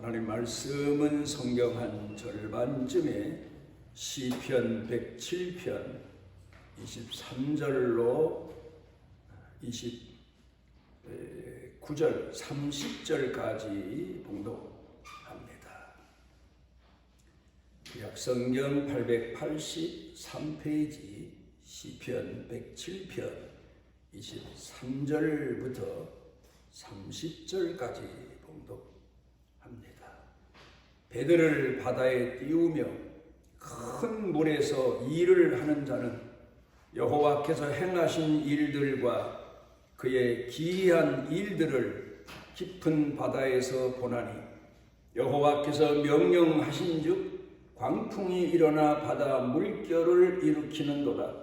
하나님 말씀은 성경 한 절반쯤에 시편 107편 23절로 29절 30절까지 봉독합니다. 구약성경 883페이지 시편 107편 23절부터 30절까지 봉독합니다. 배들을 바다에 띄우며 큰 물에서 일을 하는 자는 여호와께서 행하신 일들과 그의 기이한 일들을 깊은 바다에서 보나니 여호와께서 명령하신즉 광풍이 일어나 바다 물결을 일으키는도다.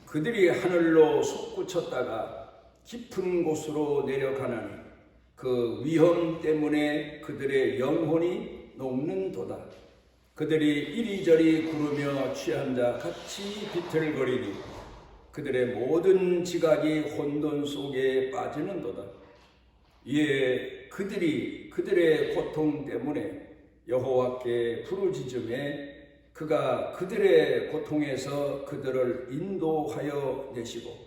그들이 하늘로 솟구쳤다가 깊은 곳으로 내려가나니 그 위험 때문에 그들의 영혼이 녹는도다. 그들이 이리저리 구르며 취한 자 같이 비틀거리니 그들의 모든 지각이 혼돈 속에 빠지는도다. 이에 그들이 그들의 고통 때문에 여호와께 부르짖음에 그가 그들의 고통에서 그들을 인도하여 내시고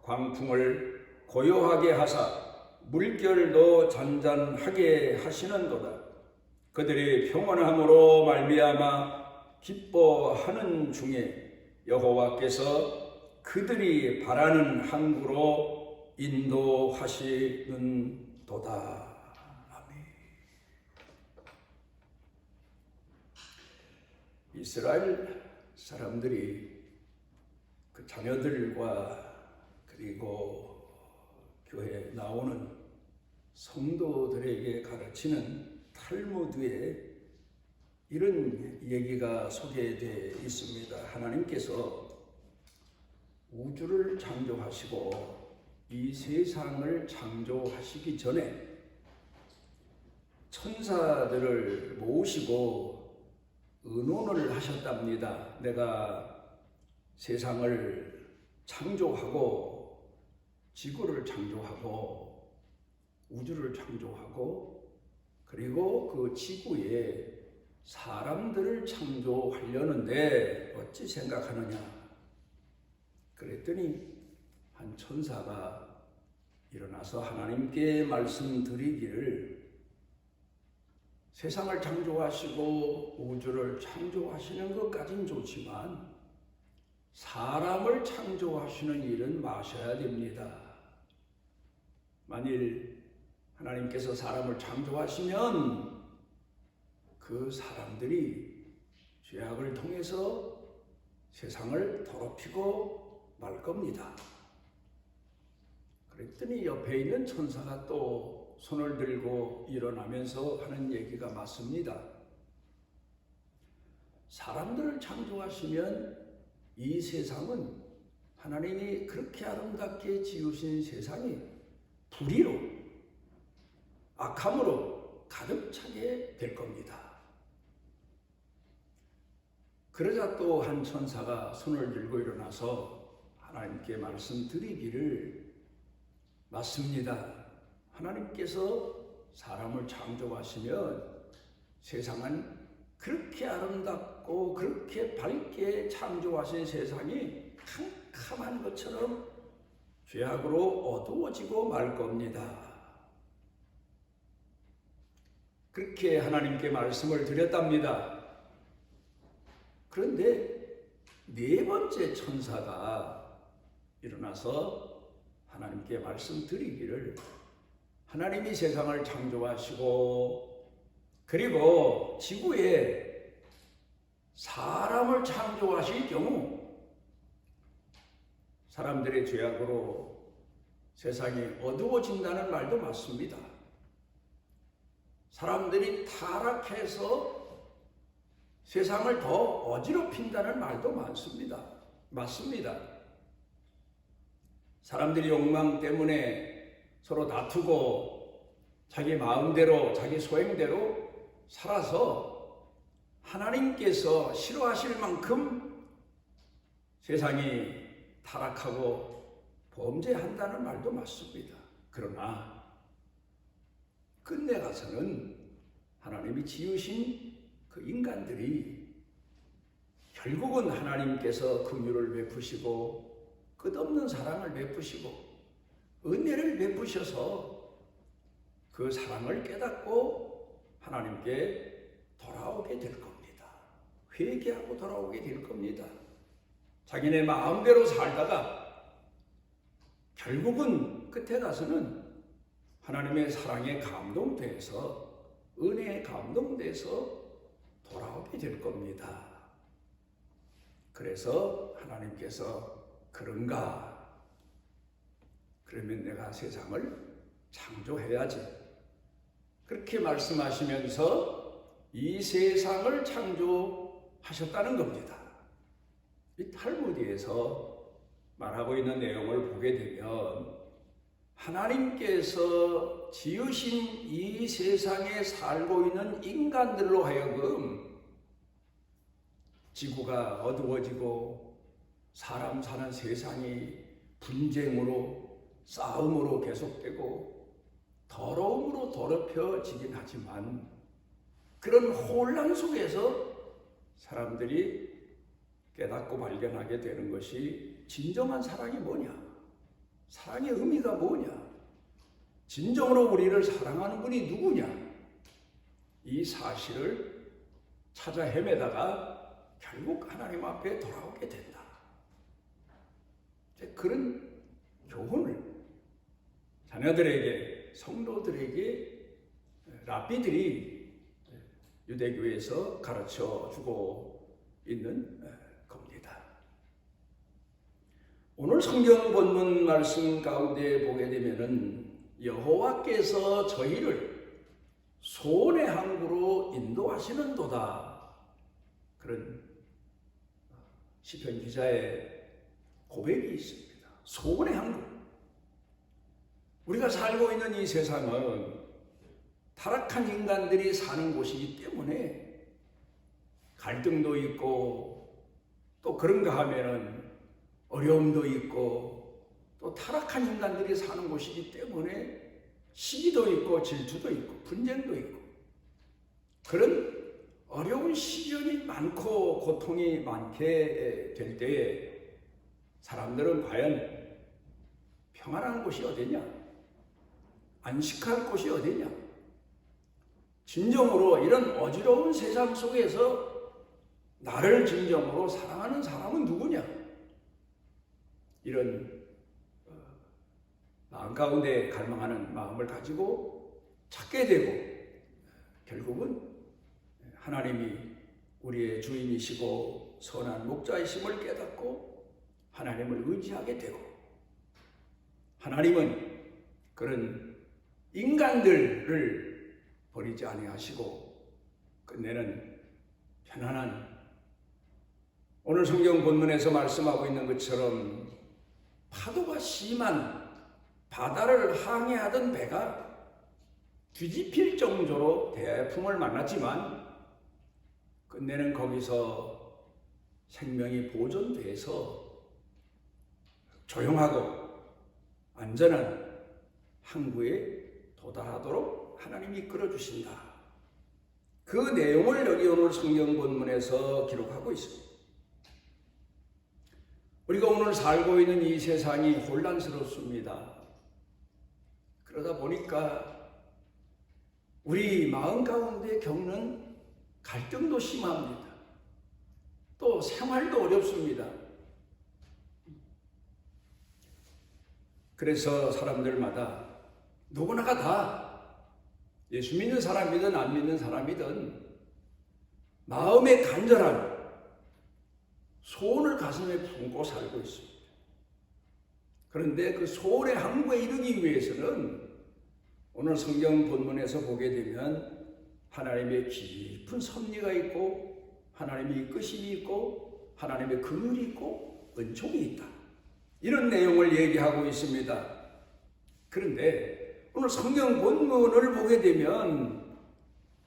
광풍을 고요하게 하사 물결도 잔잔하게 하시는도다. 그들이 평안함으로 말미암아 기뻐하는 중에 여호와께서 그들이 바라는 항구로 인도하시는도다. 아멘. 이스라엘 사람들이 그 자녀들과 그리고 교회에 나오는 성도들에게 가르치는 탈무드에 이런 얘기가 소개되어 있습니다. 하나님께서 우주를 창조하시고 이 세상을 창조하시기 전에 천사들을 모으시고 의논을 하셨답니다. 내가 세상을 창조하고 지구를 창조하고 우주를 창조하고 그리고 그 지구에 사람들을 창조하려는데 어찌 생각하느냐. 그랬더니 한 천사가 일어나서 하나님께 말씀드리기를 세상을 창조하시고 우주를 창조하시는 것까진 좋지만 사람을 창조하시는 일은 마셔야 됩니다. 만일 하나님께서 사람을 창조하시면 그 사람들이 죄악을 통해서 세상을 더럽히고 말 겁니다. 그랬더니 옆에 있는 천사가 또 손을 들고 일어나면서 하는 얘기가 맞습니다. 사람들을 창조하시면 이 세상은 하나님이 그렇게 아름답게 지으신 세상이 불의로 악함으로 가득 차게 될 겁니다. 그러자 또 한 천사가 손을 들고 일어나서 하나님께 말씀드리기를 맞습니다. 하나님께서 사람을 창조하시면 세상은 그렇게 아름답고 그렇게 밝게 창조하신 세상이 캄캄한 것처럼 죄악으로 어두워지고 말 겁니다. 그렇게 하나님께 말씀을 드렸답니다. 그런데 네 번째 천사가 일어나서 하나님께 말씀드리기를 하나님이 세상을 창조하시고 그리고 지구에 사람을 창조하실 경우 사람들의 죄악으로 세상이 어두워진다는 말도 맞습니다. 사람들이 타락해서 세상을 더 어지럽힌다는 말도 많습니다. 맞습니다. 사람들이 욕망 때문에 서로 다투고 자기 마음대로 자기 소행대로 살아서 하나님께서 싫어하실 만큼 세상이 타락하고 범죄한다는 말도 맞습니다. 그러나 끝내 가서는 하나님이 지으신 그 인간들이 결국은 하나님께서 긍휼을 베푸시고 끝없는 사랑을 베푸시고 은혜를 베푸셔서 그 사랑을 깨닫고 하나님께 돌아오게 될 겁니다. 회개하고 돌아오게 될 겁니다. 자기네 마음대로 살다가 결국은 끝에 가서는 하나님의 사랑에 감동돼서 은혜에 감동돼서 돌아오게 될 겁니다. 그래서 하나님께서 그런가? 그러면 내가 세상을 창조해야지. 그렇게 말씀하시면서 이 세상을 창조하셨다는 겁니다. 이 탈무드에서 말하고 있는 내용을 보게 되면 하나님께서 지으신 이 세상에 살고 있는 인간들로 하여금 지구가 어두워지고 사람 사는 세상이 분쟁으로 싸움으로 계속되고 더러움으로 더럽혀지긴 하지만 그런 혼란 속에서 사람들이 깨닫고 발견하게 되는 것이 진정한 사랑이 뭐냐? 사랑의 의미가 뭐냐? 진정으로 우리를 사랑하는 분이 누구냐? 이 사실을 찾아 헤매다가 결국 하나님 앞에 돌아오게 된다. 그런 교훈을 자녀들에게, 성도들에게 랍비들이 유대교에서 가르쳐 주고 있는 겁니다. 오늘 성경 본문 말씀 가운데 보게 되면은 여호와께서 저희를 소원의 항구로 인도하시는도다. 그런 시편 기자의 고백이 있습니다. 소원의 항구. 우리가 살고 있는 이 세상은 타락한 인간들이 사는 곳이기 때문에 갈등도 있고 또 그런가 하면은 어려움도 있고 또 타락한 인간들이 사는 곳이기 때문에 시기도 있고 질투도 있고 분쟁도 있고 그런 어려운 시련이 많고 고통이 많게 될 때에 사람들은 과연 평안한 곳이 어디냐? 안식할 곳이 어디냐? 진정으로 이런 어지러운 세상 속에서 나를 진정으로 사랑하는 사람은 누구냐? 이런 마음 가운데 갈망하는 마음을 가지고 찾게 되고 결국은 하나님이 우리의 주인이시고 선한 목자이심을 깨닫고 하나님을 의지하게 되고 하나님은 그런 인간들을 버리지 아니하시고 끝내는 편안한 오늘 성경 본문에서 말씀하고 있는 것처럼 파도가 심한 바다를 항해하던 배가 뒤집힐 정도로 대풍을 만났지만 끝내는 거기서 생명이 보존돼서 조용하고 안전한 항구에 도달하도록 하나님이 이끌어 주신다. 그 내용을 여기 오늘 성경 본문에서 기록하고 있습니다. 우리가 오늘 살고 있는 이 세상이 혼란스럽습니다. 그러다 보니까 우리 마음 가운데 겪는 갈등도 심합니다. 또 생활도 어렵습니다. 그래서 사람들마다 누구나가 다 예수 믿는 사람이든 안 믿는 사람이든 마음의 간절한 소원을 가슴에 품고 살고 있습니다. 그런데 그 소원의 항구에 이르기 위해서는 오늘 성경 본문에서 보게 되면 하나님의 깊은 섭리가 있고 하나님의 이끄심이 있고 하나님의 긍휼이 있고 은총이 있다. 이런 내용을 얘기하고 있습니다. 그런데 오늘 성경 본문을 보게 되면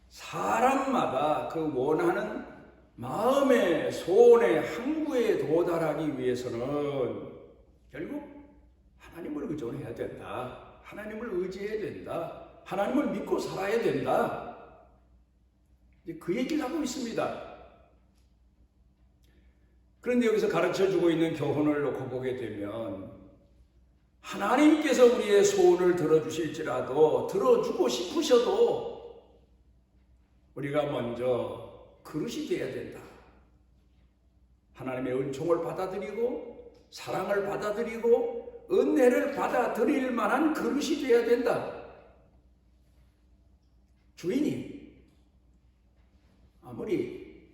사람마다 그 원하는 마음의 소원의 항구에 도달하기 위해서는 결국 하나님을 의존해야 된다. 하나님을 의지해야 된다. 하나님을 믿고 살아야 된다. 그 얘기를 하고 있습니다. 그런데 여기서 가르쳐주고 있는 교훈을 놓고 보게 되면 하나님께서 우리의 소원을 들어주실지라도 들어주고 싶으셔도 우리가 먼저 그릇이 되어야 된다. 하나님의 은총을 받아들이고 사랑을 받아들이고 은혜를 받아들일 만한 그릇이 되어야 된다. 주인이 아무리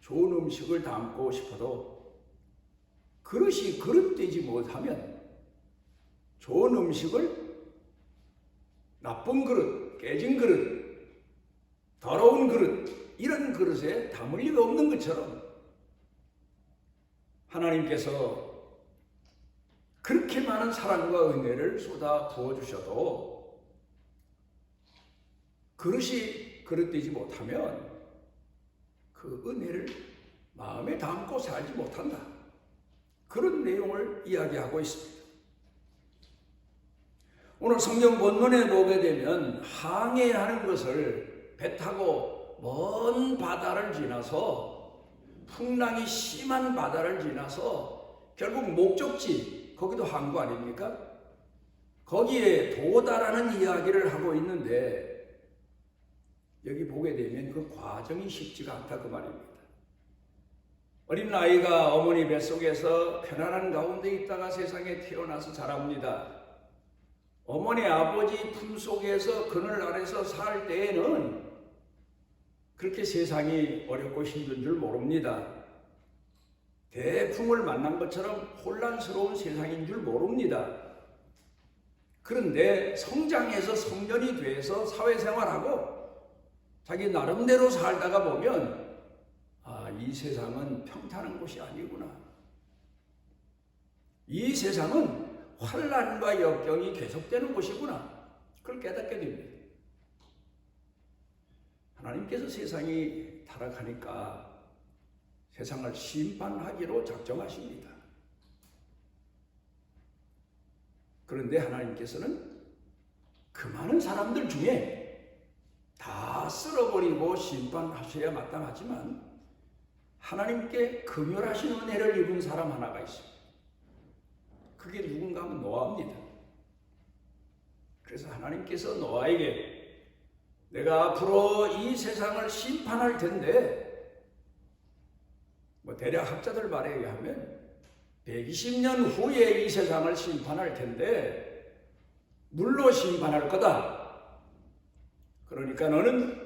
좋은 음식을 담고 싶어도 그릇이 그릇되지 못하면 좋은 음식을 나쁜 그릇, 깨진 그릇, 더러운 그릇 이런 그릇에 담을 리가 없는 것처럼 하나님께서 그렇게 많은 사랑과 은혜를 쏟아 부어주셔도 그릇이 그릇되지 못하면 그 은혜를 마음에 담고 살지 못한다. 그런 내용을 이야기하고 있습니다. 오늘 성경 본문에 보게 되면 항해하는 것을 배 타고 먼 바다를 지나서 풍랑이 심한 바다를 지나서 결국 목적지, 거기도 항구 아닙니까? 거기에 도달하는 이야기를 하고 있는데 여기 보게 되면 그 과정이 쉽지가 않다 그 말입니다. 어린 아이가 어머니 뱃속에서 편안한 가운데 있다가 세상에 태어나서 자랍니다. 어머니 아버지 품속에서 그늘 아래서 살 때에는 그렇게 세상이 어렵고 힘든 줄 모릅니다. 대풍을 만난 것처럼 혼란스러운 세상인 줄 모릅니다. 그런데 성장해서 성년이 돼서 사회생활하고 자기 나름대로 살다가 보면 이 세상은 평탄한 곳이 아니구나. 이 세상은 환난과 역경이 계속되는 곳이구나. 그걸 깨닫게 됩니다. 하나님께서 세상이 타락하니까 세상을 심판하기로 작정하십니다. 그런데 하나님께서는 그 많은 사람들 중에 다 쓸어버리고 심판하셔야 마땅하지만 하나님께 긍휼하신 은혜를 입은 사람 하나가 있습니다. 그게 누군가 하면 노아입니다. 그래서 하나님께서 노아에게 내가 앞으로 이 세상을 심판할 텐데 대략 학자들 말에 의하면 120년 후에 이 세상을 심판할 텐데 물로 심판할 거다. 그러니까 너는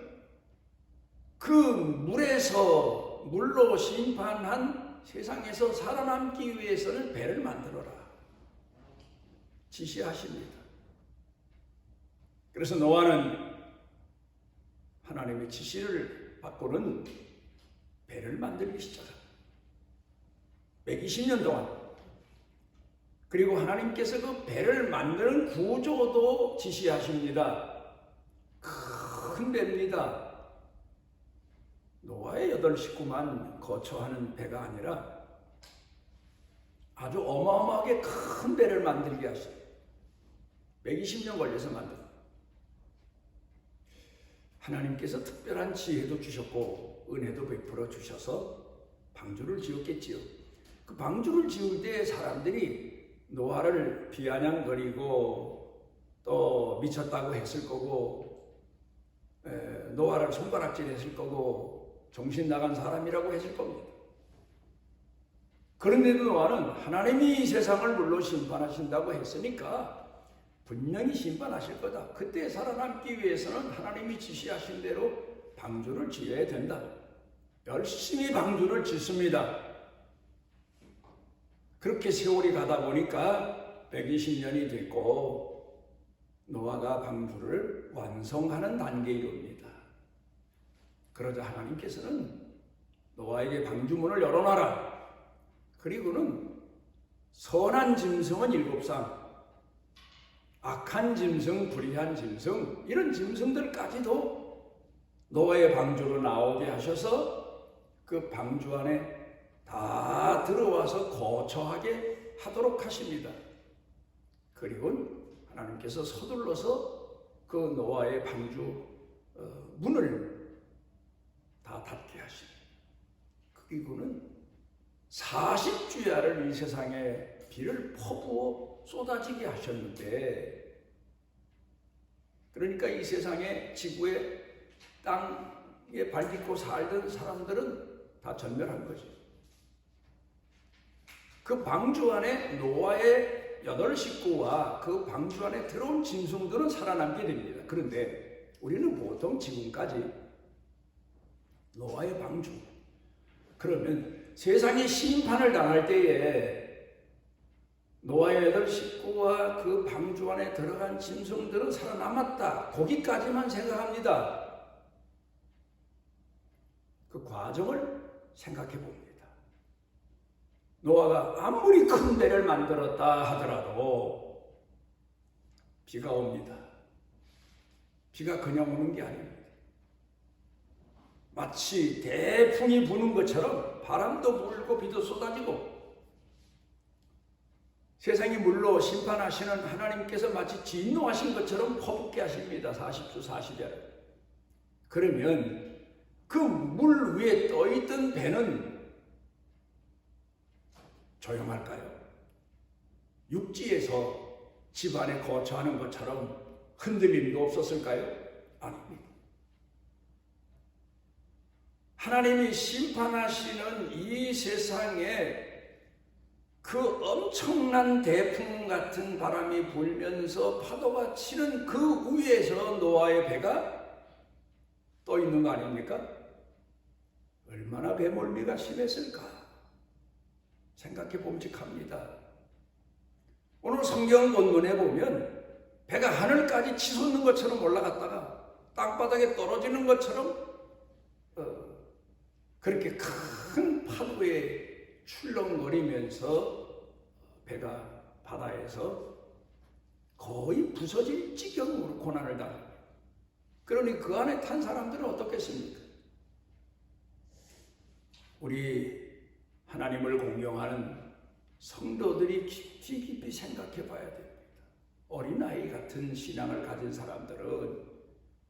그 물로 심판한 세상에서 살아남기 위해서는 배를 만들어라. 지시하십니다. 그래서 노아는 하나님의 지시를 받고는 배를 만들기 시작합니다. 120년 동안. 그리고 하나님께서 그 배를 만드는 구조도 지시하십니다. 큰 배입니다. 노아의 8 식구만 거처하는 배가 아니라 아주 어마어마하게 큰 배를 만들게 하시고 120년 걸려서 만들었습니다. 하나님께서 특별한 지혜도 주셨고 은혜도 베풀어 주셔서 방주를 지었겠지요. 그 방주를 지을 때 사람들이 노아를 비아냥거리고 또 미쳤다고 했을 거고 노아를 손가락질 했을 거고 정신 나간 사람이라고 했을 겁니다. 그런데도 노아는 하나님이 이 세상을 물로 심판하신다고 했으니까 분명히 심판하실 거다. 그때 살아남기 위해서는 하나님이 지시하신 대로 방주를 지어야 된다. 열심히 방주를 짓습니다. 그렇게 세월이 가다 보니까 120년이 됐고 노아가 방주를 완성하는 단계에 이릅니다. 그러자 하나님께서는 노아에게 방주문을 열어놔라. 그리고는 선한 짐승은 7상, 악한 짐승, 불의한 짐승 이런 짐승들까지도 노아의 방주로 나오게 하셔서 그 방주 안에 다 들어와서 거처하게 하도록 하십니다. 그리고 하나님께서 서둘러서 그 노아의 방주 문을 그리고는 40주야를 이 세상에 비를 퍼부어 쏟아지게 하셨는데, 그러니까 이 세상에 지구에 땅에 발 딛고 살던 사람들은 다 전멸한 거죠. 그 방주 안에 노아의 8 식구와 그 방주 안에 들어온 짐승들은 살아남게 됩니다. 그런데 우리는 보통 지금까지 노아의 방주, 그러면 세상이 심판을 당할 때에 노아의 8 식구와 그 방주 안에 들어간 짐승들은 살아남았다, 거기까지만 생각합니다. 그 과정을 생각해 봅니다. 노아가 아무리 큰 배를 만들었다 하더라도 비가 옵니다. 비가 그냥 오는 게 아닙니다. 마치 대풍이 부는 것처럼 바람도 불고 비도 쏟아지고, 세상이 물로 심판하시는 하나님께서 마치 진노하신 것처럼 퍼붓게 하십니다. 40주 40야를. 그러면 그 물 위에 떠있던 배는 조용할까요? 육지에서 집안에 거처하는 것처럼 흔들림도 없었을까요? 아닙니다. 하나님이 심판하시는 이 세상에 그 엄청난 대풍 같은 바람이 불면서 파도가 치는 그 위에서 노아의 배가 떠 있는 거 아닙니까? 얼마나 배멀미가 심했을까 생각해 봄직합니다. 오늘 성경 본문에 보면 배가 하늘까지 치솟는 것처럼 올라갔다가 땅바닥에 떨어지는 것처럼 그렇게 큰 파도에 출렁거리면서 배가 바다에서 거의 부서질 지경으로 고난을 당합니다. 그러니 그 안에 탄 사람들은 어떻겠습니까? 우리 하나님을 공경하는 성도들이 깊이 생각해 봐야 됩니다. 어린아이 같은 신앙을 가진 사람들은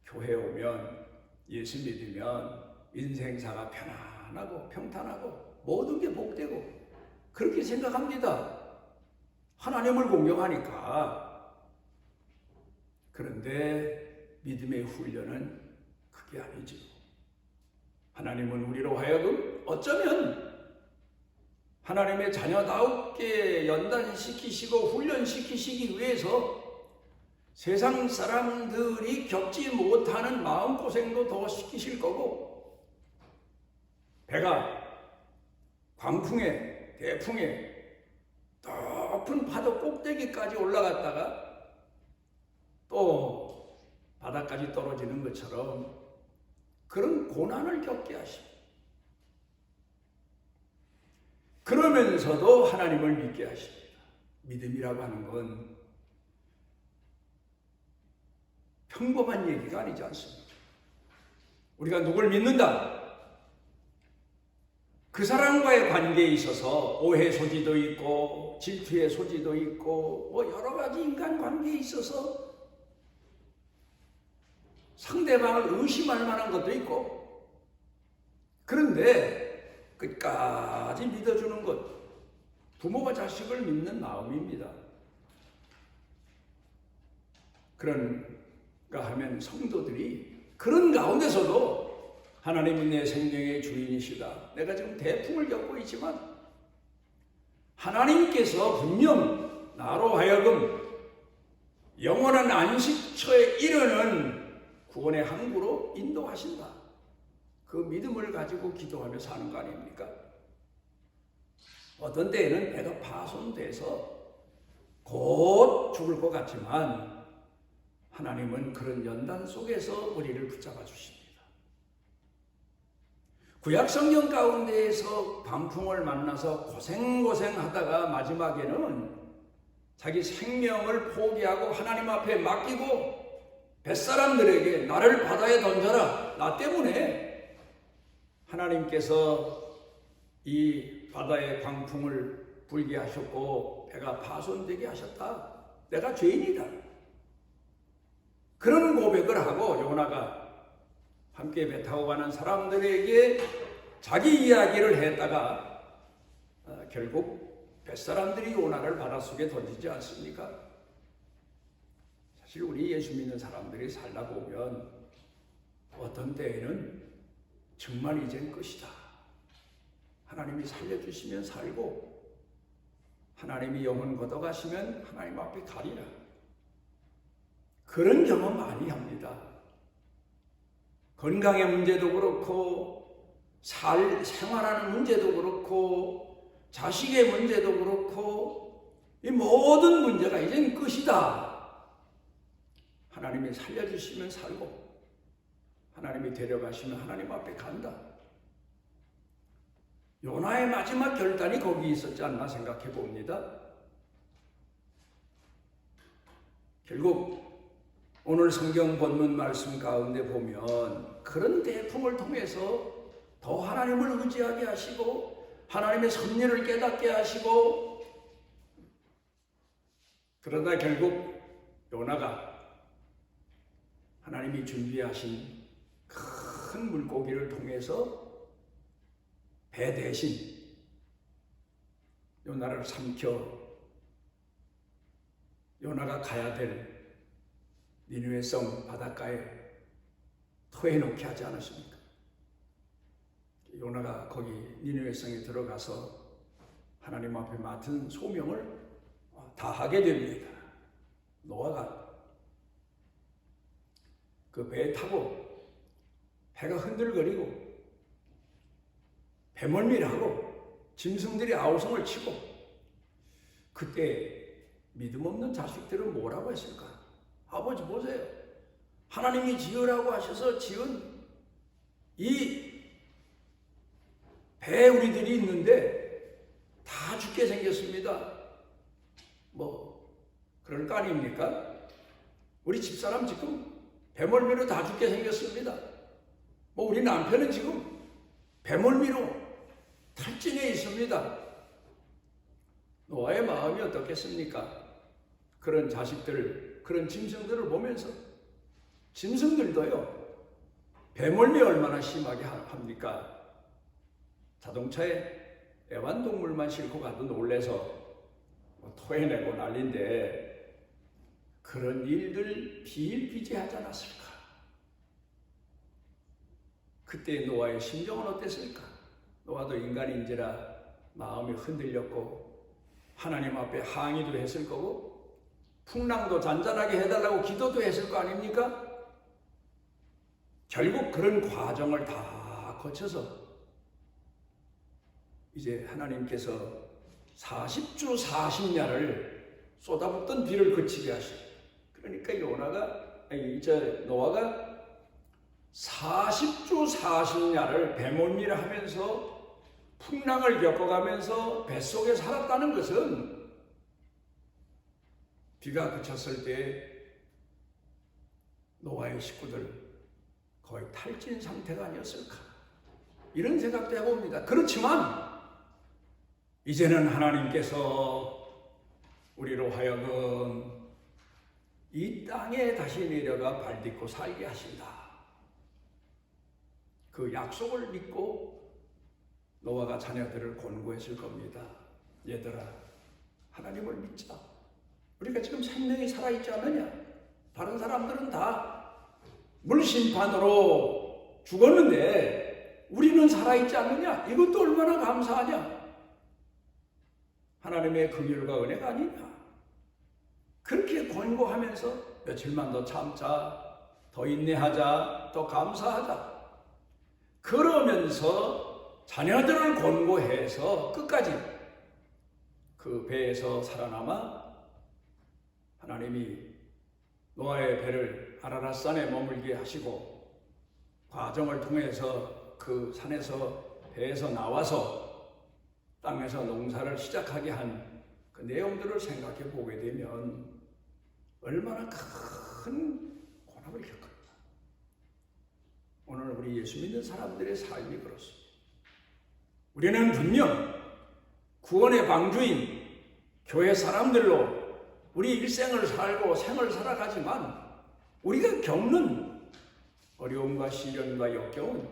교회 오면, 예수 믿으면 인생사가 편안하고 평탄하고 모든 게 복되고 그렇게 생각합니다. 하나님을 공경하니까. 그런데 믿음의 훈련은 그게 아니죠. 하나님은 우리로 하여금 어쩌면 하나님의 자녀다우게 연단시키시고 훈련시키시기 위해서 세상 사람들이 겪지 못하는 마음고생도 더 시키실 거고, 배가 광풍에 대풍에 높은 파도 꼭대기까지 올라갔다가 또 바닥까지 떨어지는 것처럼 그런 고난을 겪게 하십니다. 그러면서도 하나님을 믿게 하십니다. 믿음이라고 하는 건 평범한 얘기가 아니지 않습니다. 우리가 누굴 믿는다, 그 사람과의 관계에 있어서 오해 소지도 있고 질투의 소지도 있고 여러 가지 인간 관계에 있어서 상대방을 의심할 만한 것도 있고, 그런데 끝까지 믿어주는 것, 부모가 자식을 믿는 마음입니다. 그런가 하면 성도들이 그런 가운데서도 하나님은 내 생명의 주인이시다, 내가 지금 대풍을 겪고 있지만 하나님께서 분명 나로 하여금 영원한 안식처에 이르는 구원의 항구로 인도하신다, 그 믿음을 가지고 기도하며 사는 거 아닙니까? 어떤 때에는 배가 파손돼서 곧 죽을 것 같지만 하나님은 그런 연단 속에서 우리를 붙잡아 주십니다. 구약성경 가운데에서 방풍을 만나서 고생하다가 마지막에는 자기 생명을 포기하고 하나님 앞에 맡기고 뱃사람들에게 나를 바다에 던져라, 나 때문에 하나님께서 이 바다의 광풍을 불게 하셨고 배가 파손되게 하셨다, 내가 죄인이다, 그런 고백을 하고 요나가 함께 배 타고 가는 사람들에게 자기 이야기를 했다가 결국 뱃사람들이 요나를 바닷속에 던지지 않습니까? 사실 우리 예수 믿는 사람들이 살다 보면 어떤 때에는 정말 이젠 끝이다. 하나님이 살려주시면 살고 하나님이 영혼 걷어가시면 하나님 앞에 가리라. 그런 경험 많이 합니다. 건강의 문제도 그렇고 생활하는 문제도 그렇고 자식의 문제도 그렇고 이 모든 문제가 이젠 끝이다. 하나님이 살려주시면 살고 하나님이 데려가시면 하나님 앞에 간다. 요나의 마지막 결단이 거기 있었지 않나 생각해 봅니다. 결국 오늘 성경 본문 말씀 가운데 보면 그런 대풍을 통해서 더 하나님을 의지하게 하시고 하나님의 섭리를 깨닫게 하시고 그러다 결국 요나가 하나님이 준비하신 큰 물고기를 통해서 배 대신 요나를 삼켜 요나가 가야 될 니느웨성 바닷가에 토해놓게 하지 않았습니까? 요나가 거기 니느웨성에 들어가서 하나님 앞에 맡은 소명을 다하게 됩니다. 노아가 그 배에 타고 배가 흔들거리고 배멀미하고 짐승들이 아우성을 치고 그때 믿음 없는 자식들은 뭐라고 했을까? 아버지 보세요. 하나님이 지으라고 하셔서 지은 이 배에 우리들이 있는데 다 죽게 생겼습니다. 뭐 그럴 거 아닙니까? 우리 집사람 지금 배멀미로 다 죽게 생겼습니다. 뭐 우리 남편은 지금 배멀미로 탈진해 있습니다. 노아의 마음이 어떻겠습니까? 그런 자식들, 그런 짐승들을 보면서 짐승들도요 배멀미 얼마나 심하게 합니까? 자동차에 애완동물만 싣고 가도 놀래서 토해내고 난리인데 그런 일들 비일비재하지 않았을까? 그때 노아의 심정은 어땠을까? 노아도 인간인지라 마음이 흔들렸고 하나님 앞에 항의도 했을 거고 풍랑도 잔잔하게 해달라고 기도도 했을 거 아닙니까? 결국 그런 과정을 다 거쳐서 이제 하나님께서 40주 40야를 쏟아붓던 비를 그치게 하시고 그러니까 노아가 40주 40야를 배멀미를 하면서 풍랑을 겪어가면서 뱃속에 살았다는 것은 비가 그쳤을 때 노아의 식구들 거의 탈진 상태가 아니었을까 이런 생각도 해봅니다. 그렇지만 이제는 하나님께서 우리로 하여금 이 땅에 다시 내려가 발딛고 살게 하신다. 그 약속을 믿고 노아가 자녀들을 권고했을 겁니다. 얘들아, 하나님을 믿자. 우리가 지금 생명이 살아있지 않느냐? 다른 사람들은 다 물심판으로 죽었는데 우리는 살아있지 않느냐? 이것도 얼마나 감사하냐? 하나님의 긍휼과 은혜가 아니냐? 그렇게 권고하면서 며칠만 더 참자, 더 인내하자, 더 감사하자. 그러면서 자녀들을 권고해서 끝까지 그 배에서 살아남아 하나님이 노아의 배를 아라랏산에 머물게 하시고 과정을 통해서 그 산에서 배에서 나와서 땅에서 농사를 시작하게 한 그 내용들을 생각해 보게 되면 얼마나 큰 고난을 겪었나. 오늘 우리 예수 믿는 사람들의 삶이 그렇습니다. 우리는 분명 구원의 방주인 교회 사람들로 우리 일생을 살고 생을 살아가지만 우리가 겪는 어려움과 시련과 역경은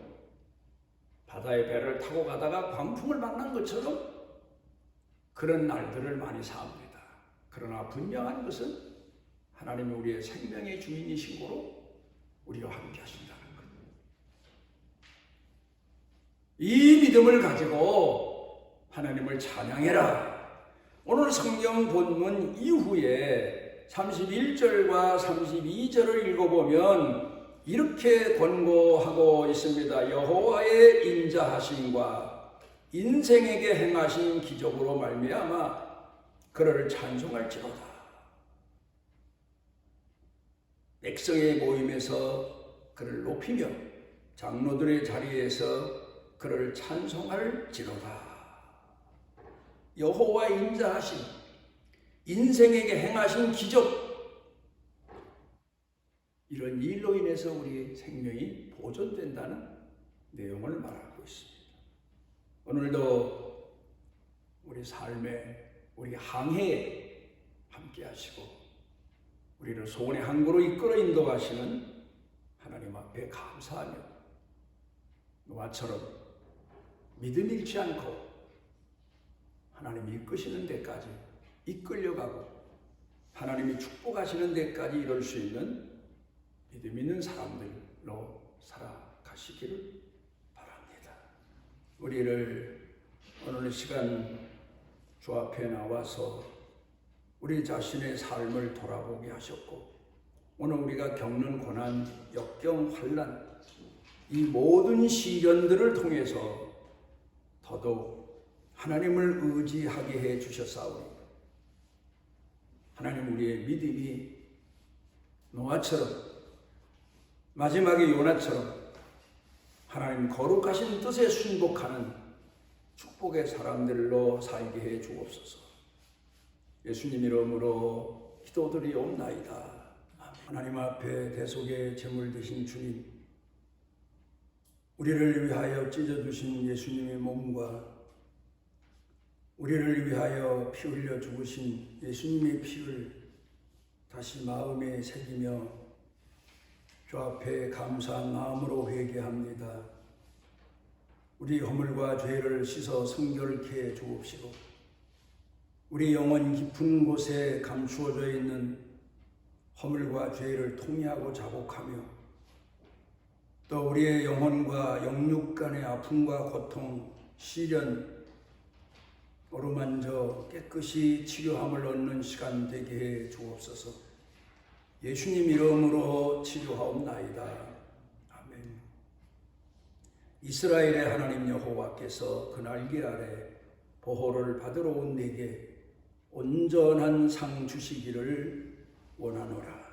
바다의 배를 타고 가다가 광풍을 만난 것처럼 그런 날들을 많이 삽니다. 그러나 분명한 것은 하나님이 우리의 생명의 주인이신 고로 우리와 함께 하신다는 것. 이 믿음을 가지고 하나님을 찬양해라. 오늘 성경 본문 이후에 31절과 32절을 읽어보면 이렇게 권고하고 있습니다. 여호와의 인자하심과 인생에게 행하신 기적으로 말미암아 그를 찬송할지로다. 백성의 모임에서 그를 높이며 장로들의 자리에서 그를 찬송할지로다. 여호와의 인자하심, 인생에게 행하신 기적, 이런 일로 인해서 우리 생명이 보존된다는 내용을 말하고 있습니다. 오늘도 우리 삶에, 우리 항해에 함께 하시고 우리를 소원의 항구로 이끌어 인도하시는 하나님 앞에 감사하며 노아처럼 믿음 잃지 않고 하나님이 이끄시는 데까지 이끌려가고 하나님이 축복하시는 데까지 이룰 수 있는 믿음 있는 사람들로 살아가시기를 바랍니다. 우리를 오늘 시간 주 앞에 나와서 우리 자신의 삶을 돌아보게 하셨고 오늘 우리가 겪는 고난, 역경, 환난 이 모든 시련들을 통해서 더더욱 하나님을 의지하게 해 주셨사오니 하나님 우리의 믿음이 노아처럼 마지막에 요나처럼 하나님 거룩하신 뜻에 순복하는 축복의 사람들로 살게 해 주옵소서. 예수님 이름으로 기도드리옵나이다. 하나님 앞에 대속의 제물 되신 주님, 우리를 위하여 찢어주신 예수님의 몸과 우리를 위하여 피 흘려 죽으신 예수님의 피를 다시 마음에 새기며 주 앞에 감사한 마음으로 회개합니다. 우리 허물과 죄를 씻어 성결케 해 주옵시고 우리 영혼 깊은 곳에 감추어져 있는 허물과 죄를 통회하고 자복하며 또 우리의 영혼과 영육 간의 아픔과 고통, 시련, 어루만져 깨끗이 치료함을 얻는 시간 되게 해 주옵소서. 예수님 이름으로 치료하옵나이다. 아멘. 이스라엘의 하나님 여호와께서 그 날개 아래 보호를 받으러 온 내게 온전한 상 주시기를 원하노라.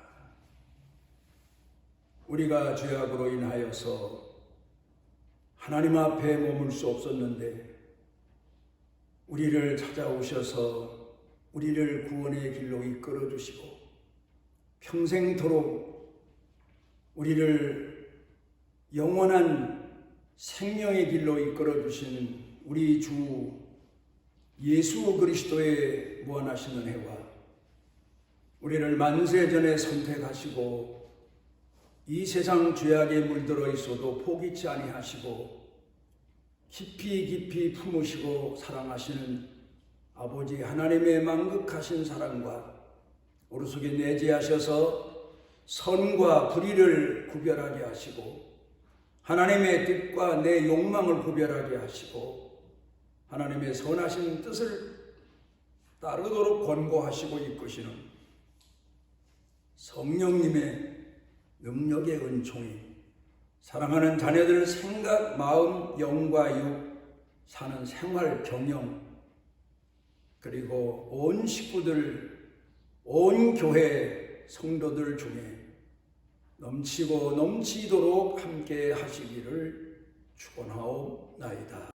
우리가 죄악으로 인하여서 하나님 앞에 머물 수 없었는데 우리를 찾아오셔서 우리를 구원의 길로 이끌어 주시고 평생토록 우리를 영원한 생명의 길로 이끌어 주시는 우리 주 예수 그리스도의 무한하시는 해와 우리를 만세전에 선택하시고 이 세상 죄악에 물들어 있어도 포기치 아니하시고 깊이 깊이 품으시고 사랑하시는 아버지 하나님의 만극하신 사랑과 우리 속에 내재하셔서 선과 불의를 구별하게 하시고 하나님의 뜻과 내 욕망을 구별하게 하시고 하나님의 선하신 뜻을 따르도록 권고하시고 이끄시는 성령님의 능력의 은총이 사랑하는 자녀들 생각, 마음, 영과 육, 사는 생활, 경영 그리고 온 식구들, 온 교회 성도들 중에 넘치고 넘치도록 함께 하시기를 축원하옵나이다.